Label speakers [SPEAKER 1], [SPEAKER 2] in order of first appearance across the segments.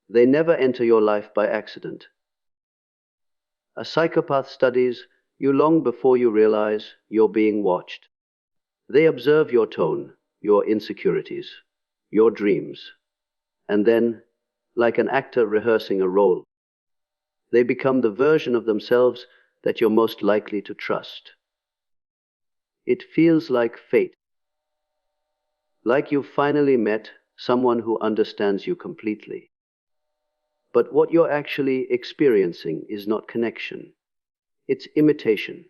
[SPEAKER 1] They never enter your life by accident. A psychopath studies you long before you realize you're being watched. They observe your tone, your insecurities, your dreams, and then, like an actor rehearsing a role, they become the version of themselves that you're most likely to trust. It feels like fate, like you've finally met someone who understands you completely. But what you're actually experiencing is not connection, it's imitation.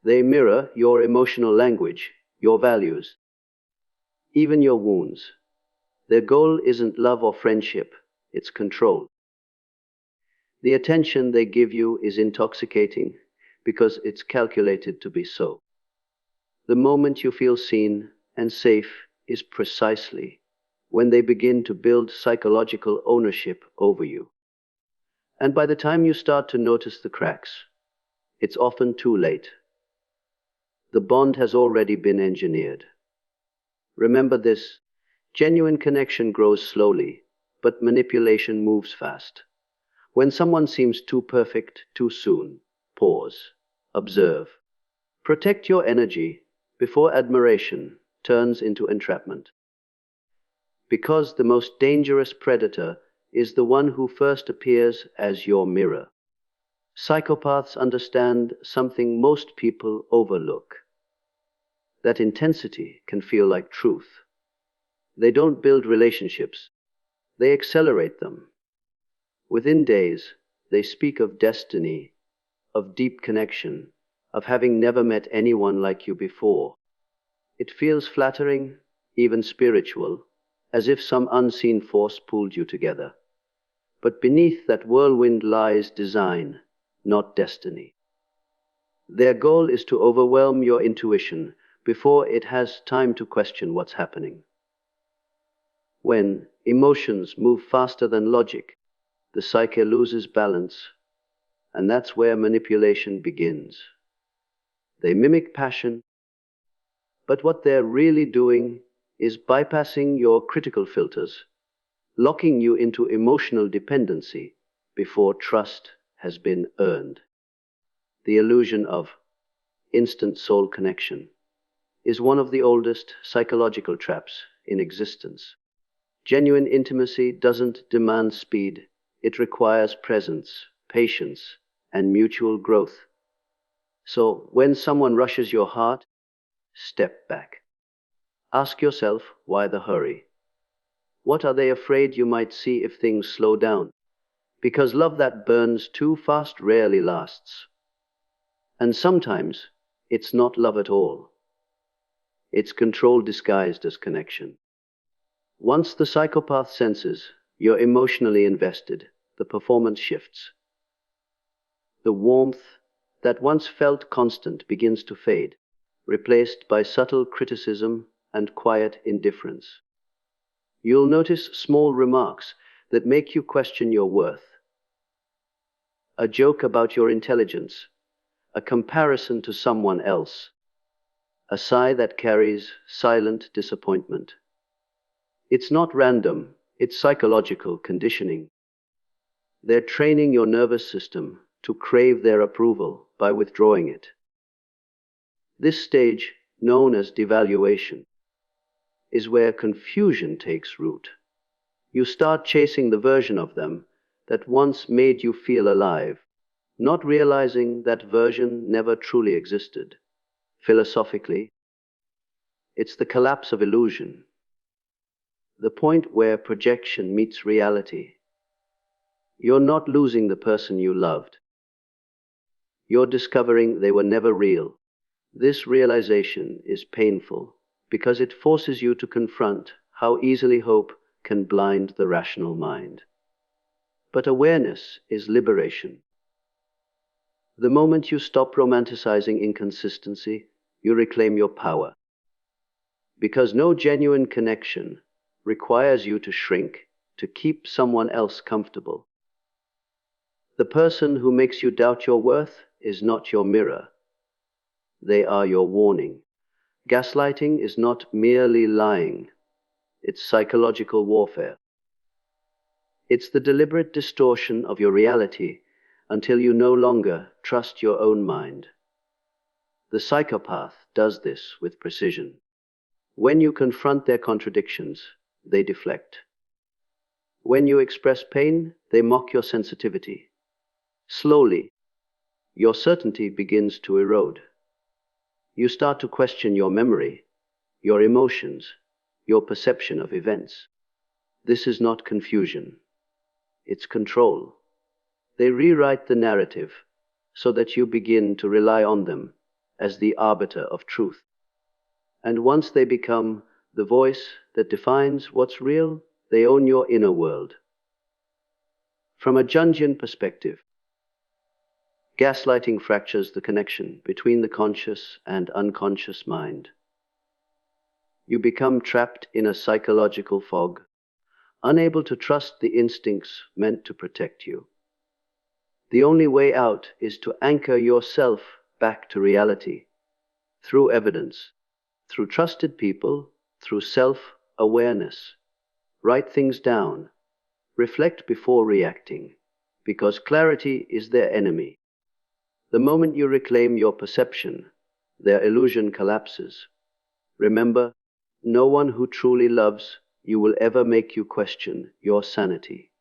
[SPEAKER 1] They mirror your emotional language, your values, even your wounds. Their goal isn't love or friendship, it's control. The attention they give you is intoxicating because it's calculated to be so. The moment you feel seen and safe is precisely when they begin to build psychological ownership over you. And by the time you start to notice the cracks, it's often too late. The bond has already been engineered. Remember this: genuine connection grows slowly, but manipulation moves fast. When someone seems too perfect too soon, pause, observe. Protect your energy before admiration turns into entrapment. Because the most dangerous predator is the one who first appears as your mirror. Psychopaths understand something most people overlook: that intensity can feel like truth. They don't build relationships, they accelerate them. Within days, they speak of destiny, of deep connection, of having never met anyone like you before. It feels flattering, even spiritual, as if some unseen force pulled you together. But beneath that whirlwind lies design, not destiny. Their goal is to overwhelm your intuition before it has time to question what's happening. When emotions move faster than logic, the psyche loses balance, and that's where manipulation begins. They mimic passion, but what they're really doing is bypassing your critical filters, locking you into emotional dependency before trust has been earned. The illusion of instant soul connection is one of the oldest psychological traps in existence. Genuine intimacy doesn't demand speed, it requires presence, patience, and mutual growth. So when someone rushes your heart, step back. Ask yourself, why the hurry? What are they afraid you might see if things slow down? Because love that burns too fast rarely lasts. And sometimes it's not love at all. It's control disguised as connection. Once the psychopath senses you're emotionally invested, the performance shifts. The warmth that once felt constant begins to fade, replaced by subtle criticism and quiet indifference. You'll notice small remarks that make you question your worth. A joke about your intelligence, a comparison to someone else, a sigh that carries silent disappointment. It's not random, it's psychological conditioning. They're training your nervous system to crave their approval by withdrawing it. This stage, known as devaluation, is where confusion takes root. You start chasing the version of them that once made you feel alive, not realizing that version never truly existed. Philosophically, it's the collapse of illusion, the point where projection meets reality. You're not losing the person you loved. You're discovering they were never real. This realization is painful because it forces you to confront how easily hope can blind the rational mind. But awareness is liberation. The moment you stop romanticizing inconsistency, you reclaim your power. Because no genuine connection requires you to shrink to keep someone else comfortable. The person who makes you doubt your worth is not your mirror. They are your warning. Gaslighting is not merely lying, it's psychological warfare. It's the deliberate distortion of your reality until you no longer trust your own mind. The psychopath does this with precision. When you confront their contradictions, they deflect. When you express pain, they mock your sensitivity. Slowly, your certainty begins to erode. You start to question your memory, your emotions, your perception of events. This is not confusion. It's control. They rewrite the narrative so that you begin to rely on them as the arbiter of truth. And once they become the voice that defines what's real, they own your inner world. From a Jungian perspective, gaslighting fractures the connection between the conscious and unconscious mind. You become trapped in a psychological fog, unable to trust the instincts meant to protect you. The only way out is to anchor yourself back to reality, through evidence, through trusted people, through self-awareness. Write things down, reflect before reacting, because clarity is their enemy. The moment you reclaim your perception, their illusion collapses. Remember, no one who truly loves you will ever make you question your sanity.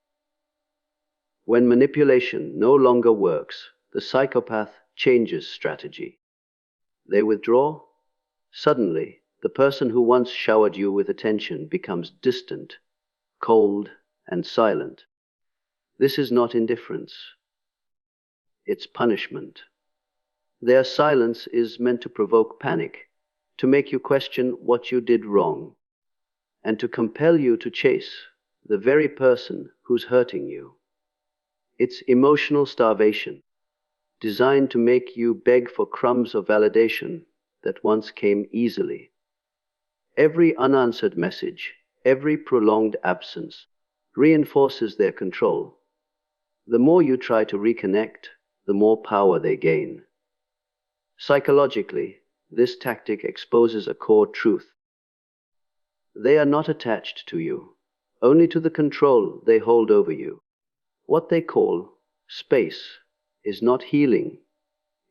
[SPEAKER 1] When manipulation no longer works, the psychopath changes strategy. They withdraw. Suddenly, the person who once showered you with attention becomes distant, cold, and silent. This is not indifference. It's punishment. Their silence is meant to provoke panic, to make you question what you did wrong, and to compel you to chase the very person who's hurting you. It's emotional starvation, designed to make you beg for crumbs of validation that once came easily. Every unanswered message, every prolonged absence, reinforces their control. The more you try to reconnect, the more power they gain. Psychologically, this tactic exposes a core truth. They are not attached to you, only to the control they hold over you. What they call space is not healing,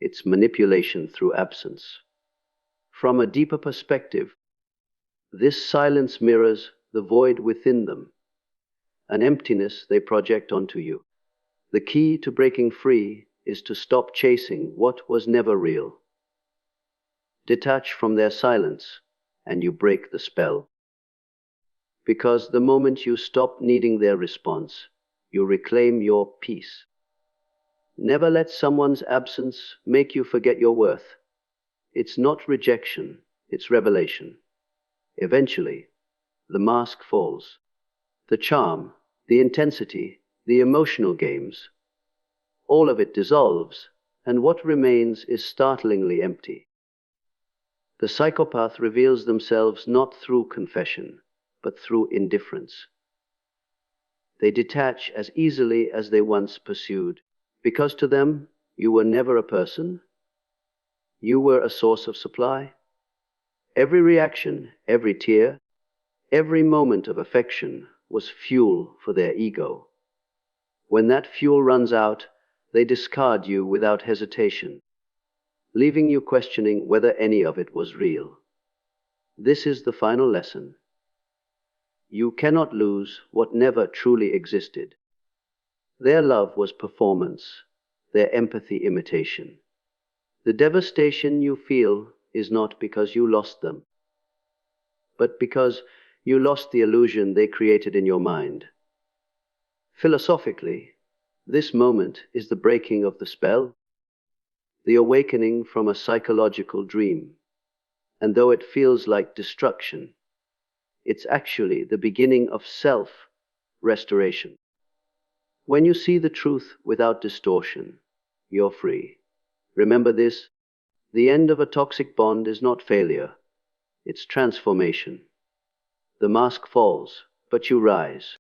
[SPEAKER 1] it's manipulation through absence. From a deeper perspective, this silence mirrors the void within them, an emptiness they project onto you. The key to breaking free is to stop chasing what was never real. Detach from their silence, and you break the spell. Because the moment you stop needing their response, you reclaim your peace. Never let someone's absence make you forget your worth. It's not rejection, it's revelation. Eventually, the mask falls. The charm, the intensity, the emotional games, all of it dissolves, and what remains is startlingly empty. The psychopath reveals themselves not through confession, but through indifference. They detach as easily as they once pursued, because to them, you were never a person. You were a source of supply. Every reaction, every tear, every moment of affection was fuel for their ego. When that fuel runs out, they discard you without hesitation, leaving you questioning whether any of it was real. This is the final lesson. You cannot lose what never truly existed. Their love was performance, their empathy imitation. The devastation you feel is not because you lost them, but because you lost the illusion they created in your mind. Philosophically, this moment is the breaking of the spell, the awakening from a psychological dream. And though it feels like destruction, it's actually the beginning of self-restoration. When you see the truth without distortion, you're free. Remember this, the end of a toxic bond is not failure, it's transformation. The mask falls, but you rise.